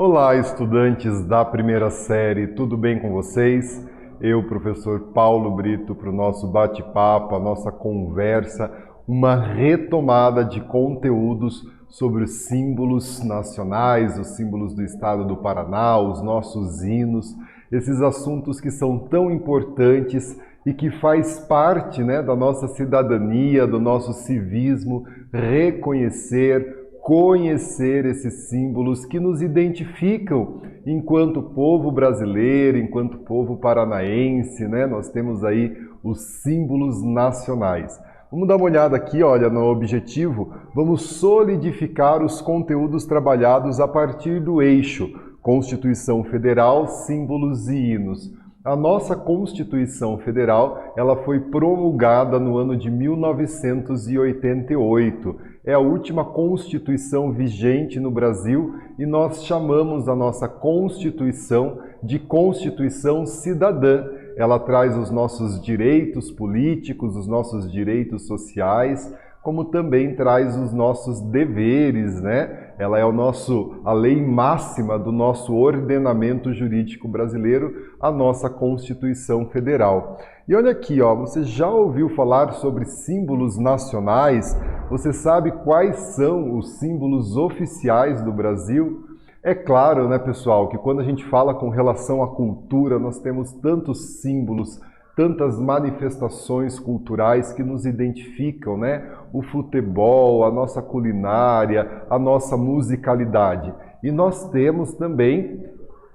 Olá, estudantes da primeira série, tudo bem com vocês? Eu, professor Paulo Brito, para o nosso bate-papo, a nossa conversa, uma retomada de conteúdos sobre os símbolos nacionais, os símbolos do estado do Paraná, os nossos hinos, esses assuntos que são tão importantes e que faz parte, da nossa cidadania, do nosso civismo, reconhecer, conhecer esses símbolos que nos identificam enquanto povo brasileiro, enquanto povo paranaense, Nós temos aí os símbolos nacionais. Vamos dar uma olhada aqui, olha, no objetivo, vamos solidificar os conteúdos trabalhados a partir do eixo Constituição Federal, símbolos e hinos. A nossa Constituição Federal, ela foi promulgada no ano de 1988. É a última Constituição vigente no Brasil e nós chamamos a nossa Constituição de Constituição Cidadã. Ela traz os nossos direitos políticos, os nossos direitos sociais, como também traz os nossos deveres, Ela é a lei máxima do nosso ordenamento jurídico brasileiro, a nossa Constituição Federal. E olha aqui, você já ouviu falar sobre símbolos nacionais? Você sabe quais são os símbolos oficiais do Brasil? É claro, pessoal, que quando a gente fala com relação à cultura, nós temos tantos símbolos, tantas manifestações culturais que nos identificam, O futebol, a nossa culinária, a nossa musicalidade. E nós temos também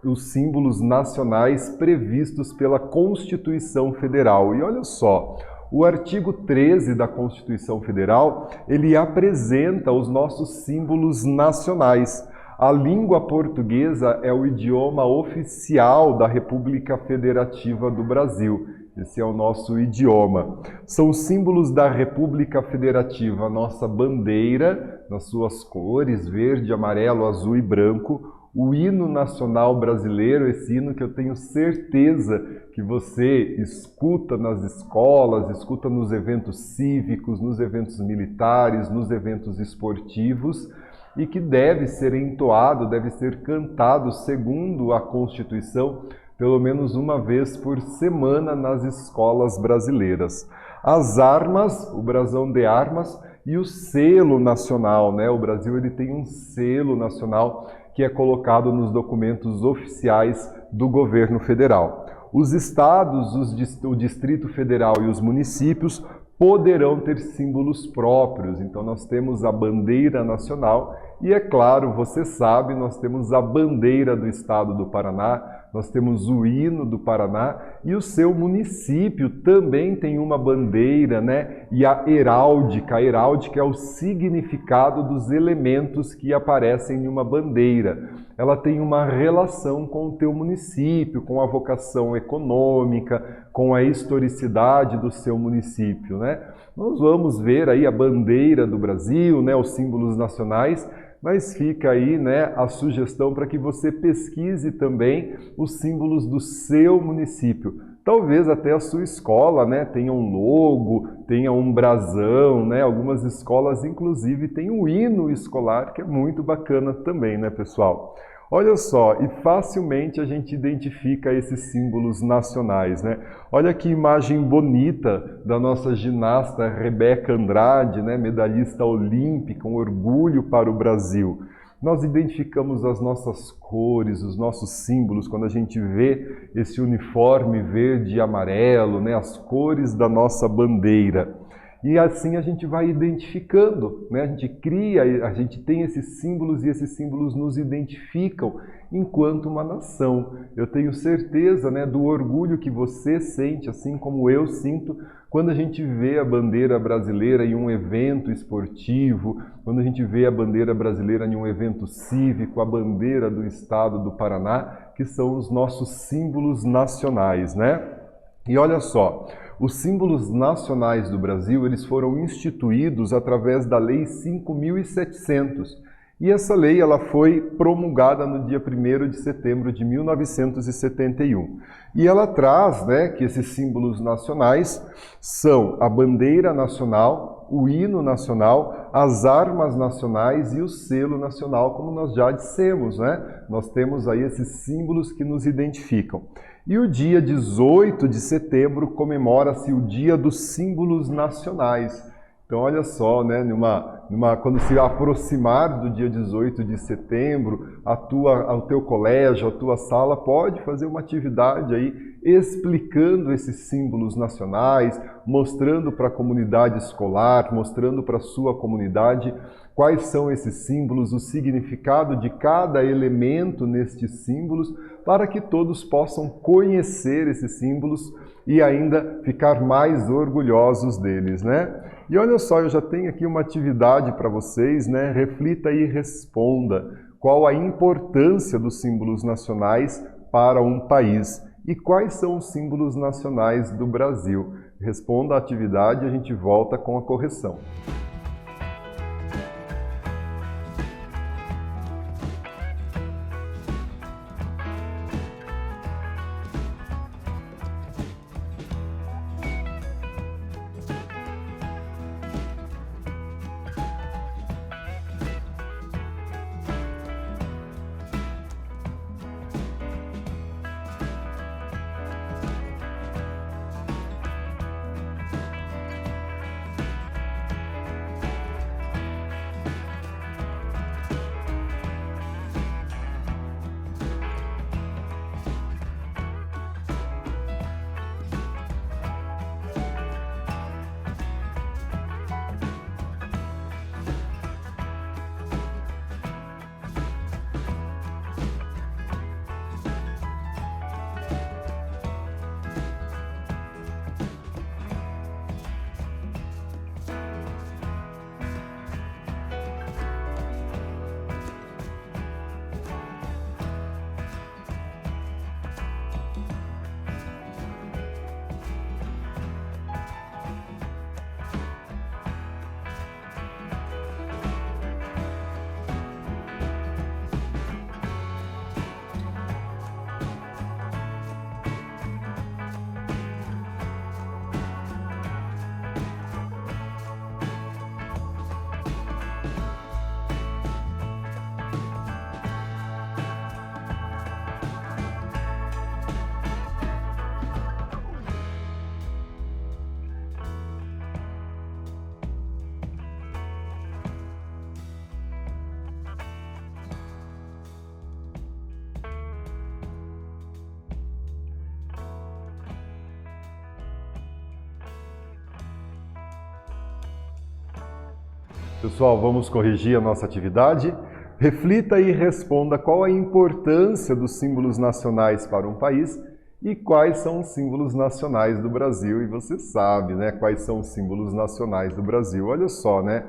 os símbolos nacionais previstos pela Constituição Federal. E olha só, o artigo 13 da Constituição Federal, ele apresenta os nossos símbolos nacionais. A língua portuguesa é o idioma oficial da República Federativa do Brasil. Esse é o nosso idioma. São símbolos da República Federativa, a nossa bandeira, nas suas cores, verde, amarelo, azul e branco, o hino nacional brasileiro, esse hino que eu tenho certeza que você escuta nas escolas, escuta nos eventos cívicos, nos eventos militares, nos eventos esportivos, e que deve ser entoado, deve ser cantado, segundo a Constituição, pelo menos uma vez por semana nas escolas brasileiras. As armas, o brasão de armas e o selo nacional, O Brasil ele tem um selo nacional que é colocado nos documentos oficiais do governo federal. Os estados, o Distrito Federal e os municípios poderão ter símbolos próprios. Então nós temos a bandeira nacional e, é claro, você sabe, nós temos a bandeira do estado do Paraná, nós temos o hino do Paraná e o seu município também tem uma bandeira, E a heráldica. A heráldica é o significado dos elementos que aparecem em uma bandeira. Ela tem uma relação com o teu município, com a vocação econômica, com a historicidade do seu município, Nós vamos ver aí a bandeira do Brasil, os símbolos nacionais, mas fica aí, a sugestão para que você pesquise também os símbolos do seu município. Talvez até a sua escola, tenha um logo, tenha um brasão, Algumas escolas, inclusive, têm um hino escolar, que é muito bacana também, pessoal? Olha só, e facilmente a gente identifica esses símbolos nacionais, Olha que imagem bonita da nossa ginasta Rebeca Andrade, medalhista olímpica, um orgulho para o Brasil. Nós identificamos as nossas cores, os nossos símbolos, quando a gente vê esse uniforme verde e amarelo, as cores da nossa bandeira. E assim a gente vai identificando, A gente cria, a gente tem esses símbolos e esses símbolos nos identificam enquanto uma nação. Eu tenho certeza, do orgulho que você sente, assim como eu sinto, quando a gente vê a bandeira brasileira em um evento esportivo, quando a gente vê a bandeira brasileira em um evento cívico, a bandeira do estado do Paraná, que são os nossos símbolos nacionais, E olha só, os símbolos nacionais do Brasil, eles foram instituídos através da Lei 5.700. E essa lei ela foi promulgada no dia 1º de setembro de 1971. E ela traz que esses símbolos nacionais são a bandeira nacional, o hino nacional, as armas nacionais e o selo nacional, como nós já dissemos, né? Nós temos aí esses símbolos que nos identificam. E o dia 18 de setembro comemora-se o Dia dos Símbolos Nacionais. Então, olha só, né? Quando se aproximar do dia 18 de setembro, o teu colégio, a tua sala pode fazer uma atividade aí explicando esses símbolos nacionais, mostrando para a comunidade escolar, mostrando para a sua comunidade quais são esses símbolos, o significado de cada elemento nestes símbolos, para que todos possam conhecer esses símbolos e ainda ficar mais orgulhosos deles, né? E olha só, eu já tenho aqui uma atividade para vocês, né? Reflita e responda qual a importância dos símbolos nacionais para um país e quais são os símbolos nacionais do Brasil. Responda a atividade e a gente volta com a correção. Pessoal, vamos corrigir a nossa atividade. Reflita e responda qual a importância dos símbolos nacionais para um país e quais são os símbolos nacionais do Brasil. E você sabe, né, quais são os símbolos nacionais do Brasil. Olha só, né?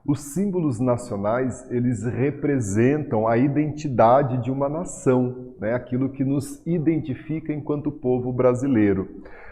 Os símbolos nacionais, eles representam a identidade de uma nação, né? Aquilo que nos identifica enquanto povo brasileiro.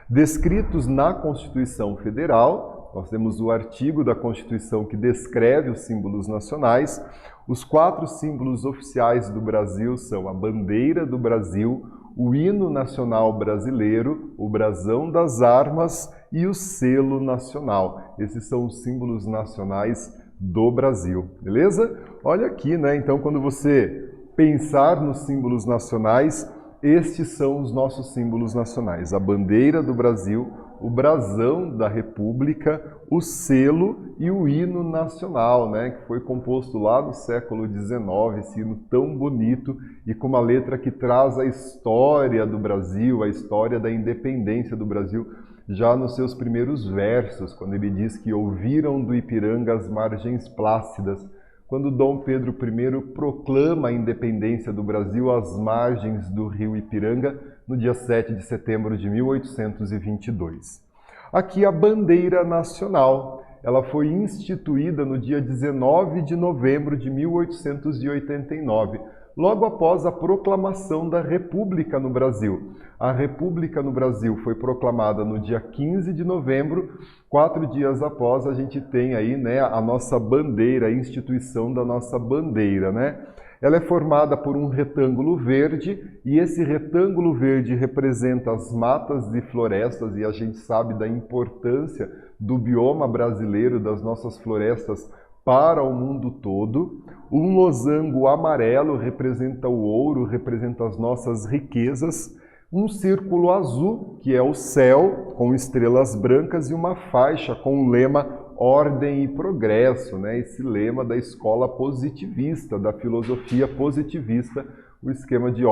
Descritos na Constituição Federal, nós temos o artigo da Constituição que descreve os símbolos nacionais. Os 4 símbolos oficiais do Brasil são a bandeira do Brasil, o hino nacional brasileiro, o brasão das armas e o selo nacional. Esses são os símbolos nacionais do Brasil, beleza? Olha aqui, né? Então, quando você pensar nos símbolos nacionais, estes são os nossos símbolos nacionais. A bandeira do Brasil, o brasão da República, o selo e o hino nacional, né, que foi composto lá no século XIX, esse hino tão bonito e com uma letra que traz a história do Brasil, a história da independência do Brasil, já nos seus primeiros versos, quando ele diz que ouviram do Ipiranga as margens plácidas, quando Dom Pedro I proclama a independência do Brasil às margens do rio Ipiranga, no dia 7 de setembro de 1822. Aqui a bandeira nacional, ela foi instituída no dia 19 de novembro de 1889, logo após a proclamação da República no Brasil. A República no Brasil foi proclamada no dia 15 de novembro, 4 dias após a gente tem aí, né, a nossa bandeira, a instituição da nossa bandeira, né? Ela é formada por um retângulo verde e esse retângulo verde representa as matas e florestas, e a gente sabe da importância do bioma brasileiro, das nossas florestas para o mundo todo. Um losango amarelo representa o ouro, representa as nossas riquezas. Um círculo azul, que é o céu, com estrelas brancas, e uma faixa com o lema Ordem e Progresso, né? Esse lema da escola positivista, da filosofia positivista, o esquema de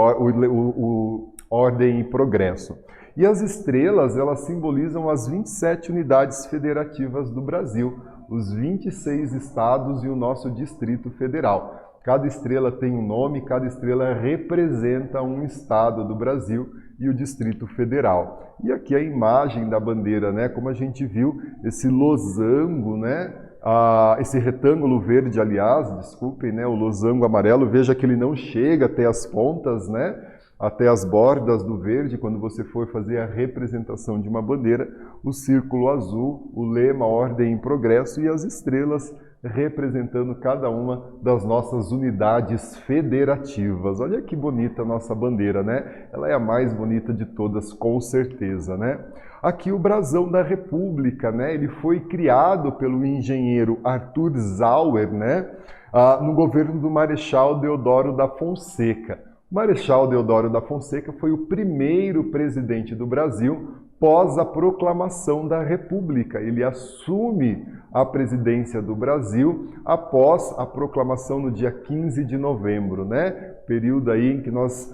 ordem e progresso. E as estrelas, elas simbolizam as 27 unidades federativas do Brasil, os 26 estados e o nosso Distrito Federal. Cada estrela tem um nome, cada estrela representa um estado do Brasil e o Distrito Federal. E aqui a imagem da bandeira, né? Como a gente viu, esse losango, né? Esse retângulo verde, aliás, desculpem, né? O losango amarelo, veja que ele não chega até as pontas, né? Até as bordas do verde, quando você for fazer a representação de uma bandeira, o círculo azul, o lema Ordem e Progresso e as estrelas representando cada uma das nossas unidades federativas. Olha que bonita a nossa bandeira, né? Ela é a mais bonita de todas, com certeza, né? Aqui o brasão da República, né? Ele foi criado pelo engenheiro Arthur Zauer, né? No governo do Marechal Deodoro da Fonseca. O Marechal Deodoro da Fonseca foi o primeiro presidente do Brasil pós a proclamação da República. Ele assume a presidência do Brasil após a proclamação no dia 15 de novembro, né? Período aí em que nós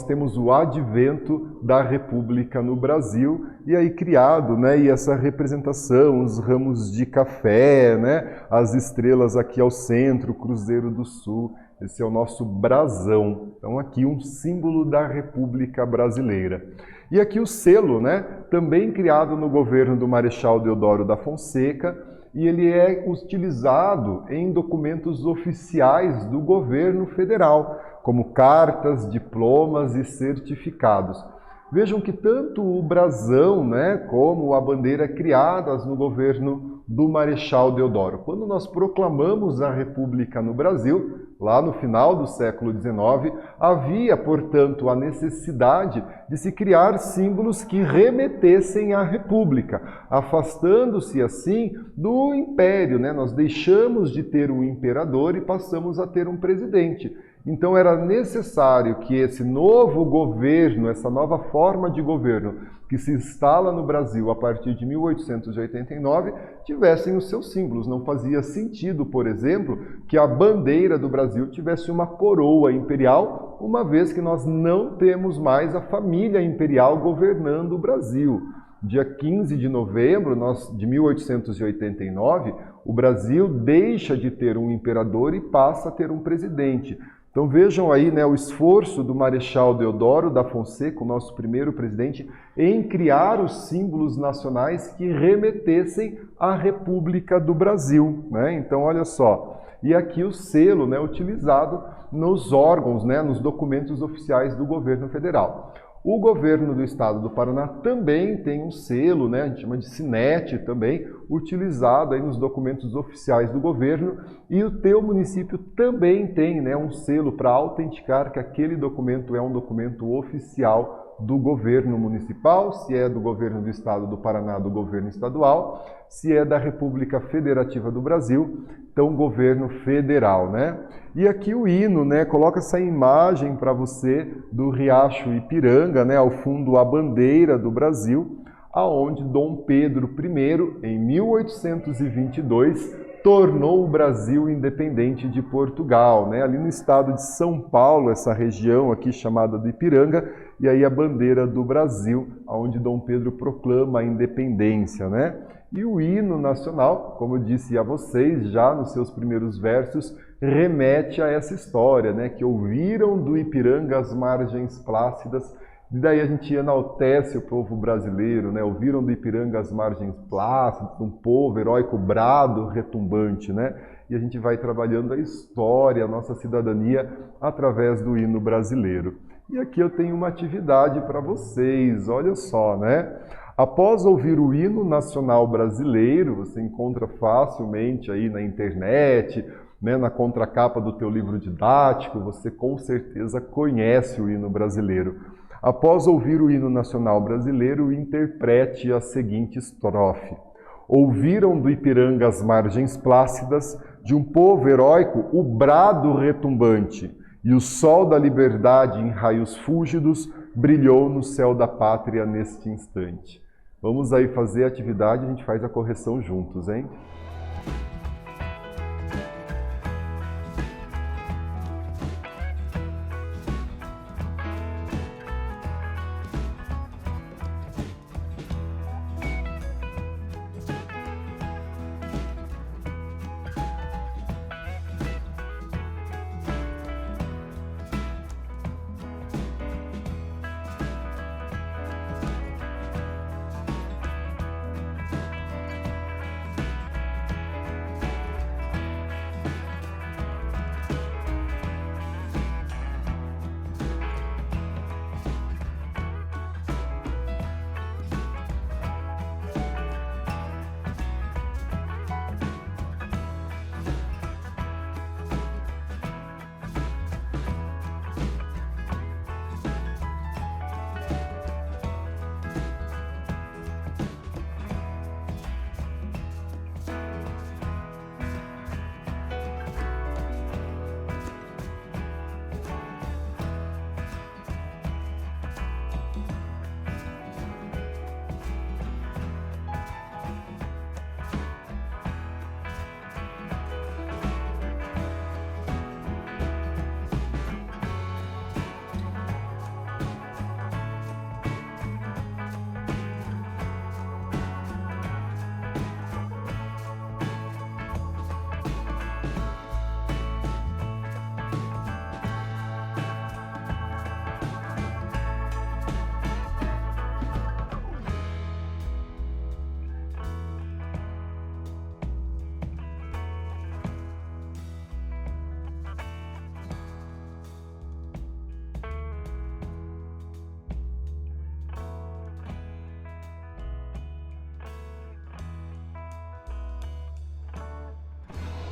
temos o advento da República no Brasil, e aí criado, né, e essa representação, os ramos de café, né, as estrelas aqui ao centro, Cruzeiro do Sul, esse é o nosso brasão. Então aqui um símbolo da República Brasileira. E aqui o selo, né, também criado no governo do Marechal Deodoro da Fonseca, e ele é utilizado em documentos oficiais do governo federal, como cartas, diplomas e certificados. Vejam que tanto o brasão, né, como a bandeira criadas no governo do Marechal Deodoro. Quando nós proclamamos a República no Brasil, lá no final do século XIX, havia, portanto, a necessidade de se criar símbolos que remetessem à República, afastando-se assim do império, né? Nós deixamos de ter um imperador e passamos a ter um presidente. Então era necessário que esse novo governo, essa nova forma de governo que se instala no Brasil a partir de 1889, tivessem os seus símbolos. Não fazia sentido, por exemplo, que a bandeira do Brasil tivesse uma coroa imperial, uma vez que nós não temos mais a família imperial governando o Brasil. Dia 15 de novembro de 1889, o Brasil deixa de ter um imperador e passa a ter um presidente. Então vejam aí, né, o esforço do Marechal Deodoro da Fonseca, o nosso primeiro presidente, em criar os símbolos nacionais que remetessem à República do Brasil, né? Então olha só, e aqui o selo, né, utilizado nos órgãos, né, nos documentos oficiais do governo federal. O governo do estado do Paraná também tem um selo, né, a gente chama de SINET também, utilizado aí nos documentos oficiais do governo, e o teu município também tem, né, um selo para autenticar que aquele documento é um documento oficial do governo municipal, se é do governo do estado do Paraná, do governo estadual, se é da República Federativa do Brasil, então governo federal, né? E aqui o hino, né? Coloca essa imagem para você do Riacho Ipiranga, né? Ao fundo a bandeira do Brasil, aonde Dom Pedro I, em 1822, tornou o Brasil independente de Portugal, né? Ali no estado de São Paulo, essa região aqui chamada do Ipiranga, e aí a bandeira do Brasil, onde Dom Pedro proclama a independência, né? E o hino nacional, como eu disse a vocês já nos seus primeiros versos, remete a essa história, né? Que ouviram do Ipiranga as margens plácidas, e daí a gente enaltece o povo brasileiro, né? Ouviram do Ipiranga as margens plácidas, um povo heróico, brado, retumbante, né? E a gente vai trabalhando a história, a nossa cidadania, através do hino brasileiro. E aqui eu tenho uma atividade para vocês, olha só, né? Após ouvir o hino nacional brasileiro, você encontra facilmente aí na internet, né, na contracapa do teu livro didático, você com certeza conhece o hino brasileiro. Após ouvir o hino nacional brasileiro, interprete a seguinte estrofe. Ouviram do Ipiranga as margens plácidas, de um povo heróico o brado retumbante, e o sol da liberdade em raios fúlgidos brilhou no céu da pátria neste instante. Vamos aí fazer a atividade, a gente faz a correção juntos, hein?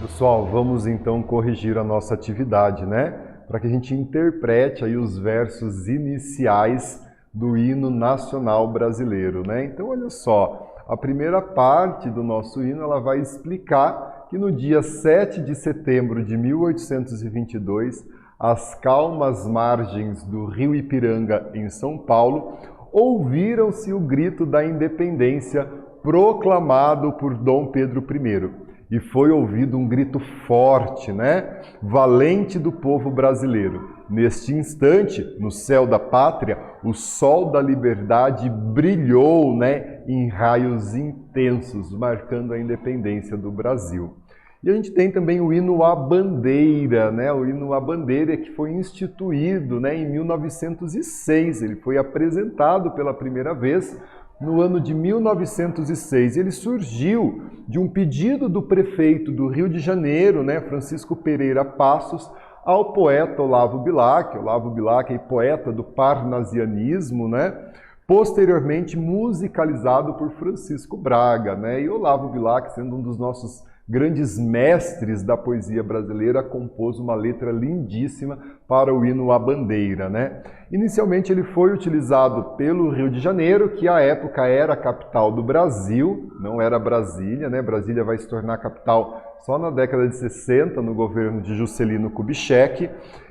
Pessoal, vamos então corrigir a nossa atividade, né? Para que a gente interprete aí os versos iniciais do hino nacional brasileiro, né? Então, olha só, a primeira parte do nosso hino, ela vai explicar que no dia 7 de setembro de 1822, às calmas margens do rio Ipiranga, em São Paulo, ouviram-se o grito da independência proclamado por Dom Pedro I. E foi ouvido um grito forte, né? Valente do povo brasileiro. Neste instante, no céu da pátria, o sol da liberdade brilhou, né, em raios intensos, marcando a independência do Brasil. E a gente tem também o hino à bandeira, né? O hino à bandeira que foi instituído, né, em 1906. Ele foi apresentado pela primeira vez no ano de 1906. Ele surgiu de um pedido do prefeito do Rio de Janeiro, né, Francisco Pereira Passos, ao poeta Olavo Bilac. Olavo Bilac é poeta do parnasianismo, né, posteriormente musicalizado por Francisco Braga, né, e Olavo Bilac, sendo um dos nossos grandes mestres da poesia brasileira, compôs uma letra lindíssima para o hino à bandeira, né? Inicialmente ele foi utilizado pelo Rio de Janeiro, que à época era a capital do Brasil, não era Brasília, né? Brasília vai se tornar capital só na década de 60, no governo de Juscelino Kubitschek,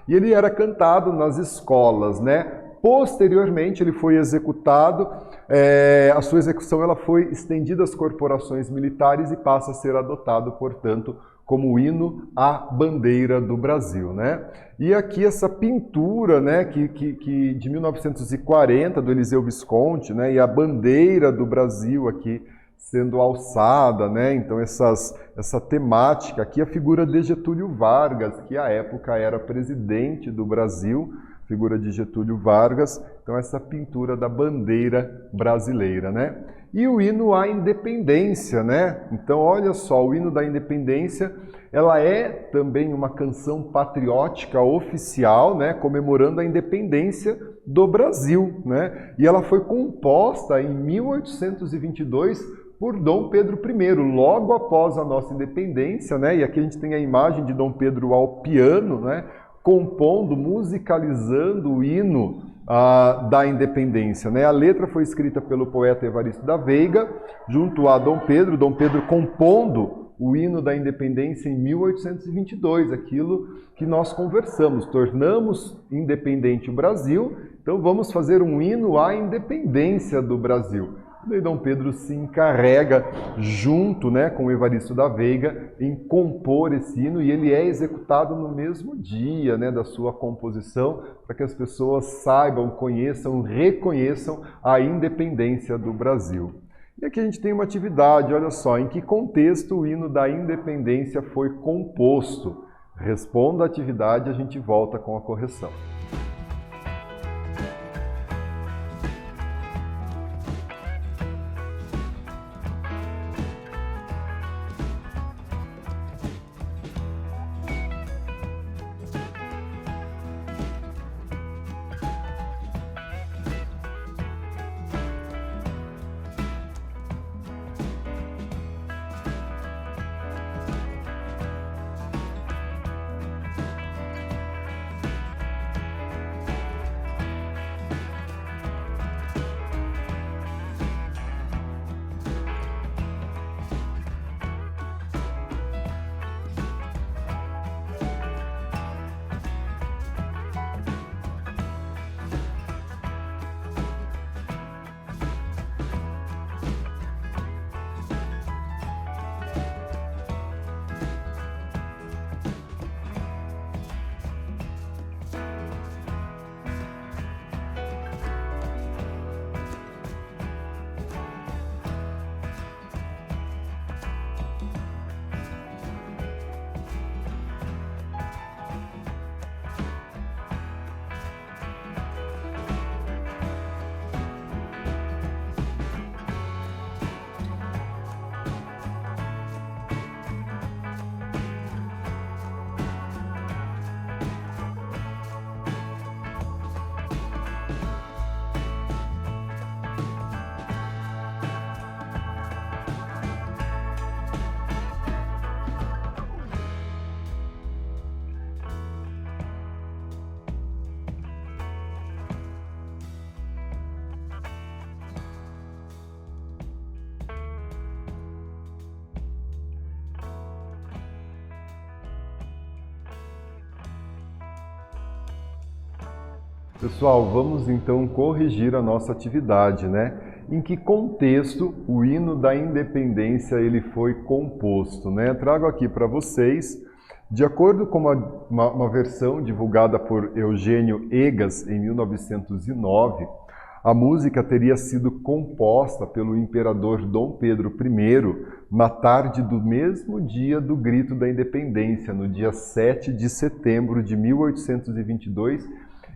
e ele era cantado nas escolas, né? Posteriormente, ele foi executado, a sua execução ela foi estendida às corporações militares e passa a ser adotado, portanto, como hino à bandeira do Brasil, né? E aqui essa pintura, né, que de 1940, do Eliseu Visconti, né, e a bandeira do Brasil aqui sendo alçada, né? Então essa temática aqui, a figura de Getúlio Vargas, que à época era presidente do Brasil, figura de Getúlio Vargas, então essa pintura da bandeira brasileira, né? E o hino à independência, né? Então olha só, o hino da independência, ela é também uma canção patriótica oficial, né? Comemorando a independência do Brasil, né? E ela foi composta em 1822 por Dom Pedro I, logo após a nossa independência, né? E aqui a gente tem a imagem de Dom Pedro ao piano, né? Compondo, musicalizando o hino da independência, né? A letra foi escrita pelo poeta Evaristo da Veiga, junto a Dom Pedro compondo o hino da independência em 1822, aquilo que nós conversamos, tornamos independente o Brasil, então vamos fazer um hino à independência do Brasil. Daí Dom Pedro se encarrega, junto, né, com o Evaristo da Veiga, em compor esse hino, e ele é executado no mesmo dia, né, da sua composição, para que as pessoas saibam, conheçam, reconheçam a independência do Brasil. E aqui a gente tem uma atividade, olha só, em que contexto o hino da independência foi composto? Responda a atividade e a gente volta com a correção. Pessoal, vamos então corrigir a nossa atividade, né? Em que contexto o hino da independência ele foi composto, né? Trago aqui para vocês, de acordo com uma versão divulgada por Eugênio Egas em 1909, a música teria sido composta pelo imperador Dom Pedro I na tarde do mesmo dia do Grito da Independência, no dia 7 de setembro de 1822,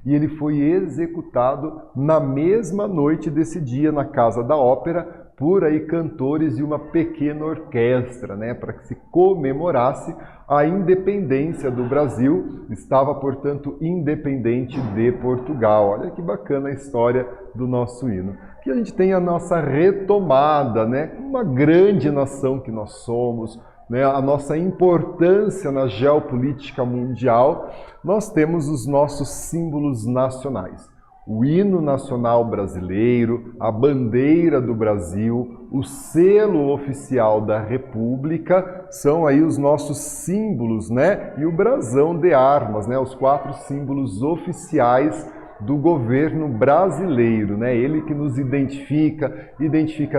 e ele foi executado na mesma noite desse dia na Casa da Ópera por aí cantores e uma pequena orquestra, né, para que se comemorasse a independência do Brasil. Estava, portanto, independente de Portugal. Olha que bacana a história do nosso hino. Aqui a gente tem a nossa retomada, né, uma grande nação que nós somos, né, a nossa importância na geopolítica mundial. Nós temos os nossos símbolos nacionais. O hino nacional brasileiro, a bandeira do Brasil, o selo oficial da República, são aí os nossos símbolos, né? E o brasão de armas, né? Os 4 símbolos oficiais do governo brasileiro, né? Ele que nos identifica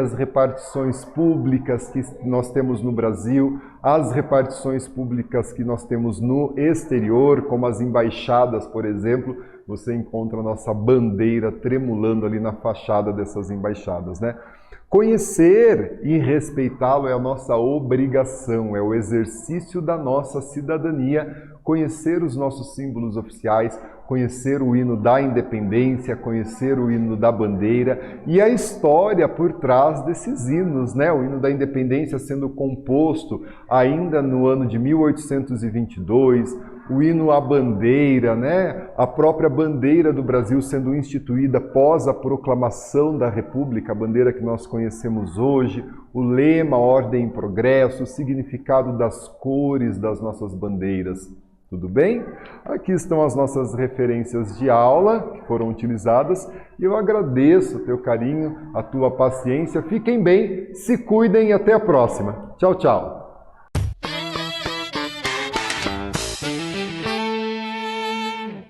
as repartições públicas que nós temos no Brasil, as repartições públicas que nós temos no exterior, como as embaixadas, por exemplo. Você encontra a nossa bandeira tremulando ali na fachada dessas embaixadas, né? Conhecer e respeitá-lo é a nossa obrigação, é o exercício da nossa cidadania, conhecer os nossos símbolos oficiais, conhecer o hino da independência, conhecer o hino da bandeira e a história por trás desses hinos, né? O hino da independência sendo composto ainda no ano de 1822, o hino à bandeira, né? A própria bandeira do Brasil sendo instituída após a proclamação da República, a bandeira que nós conhecemos hoje, o lema Ordem e Progresso, o significado das cores das nossas bandeiras. Tudo bem? Aqui estão as nossas referências de aula que foram utilizadas e eu agradeço o teu carinho, a tua paciência. Fiquem bem, se cuidem e até a próxima. Tchau, tchau!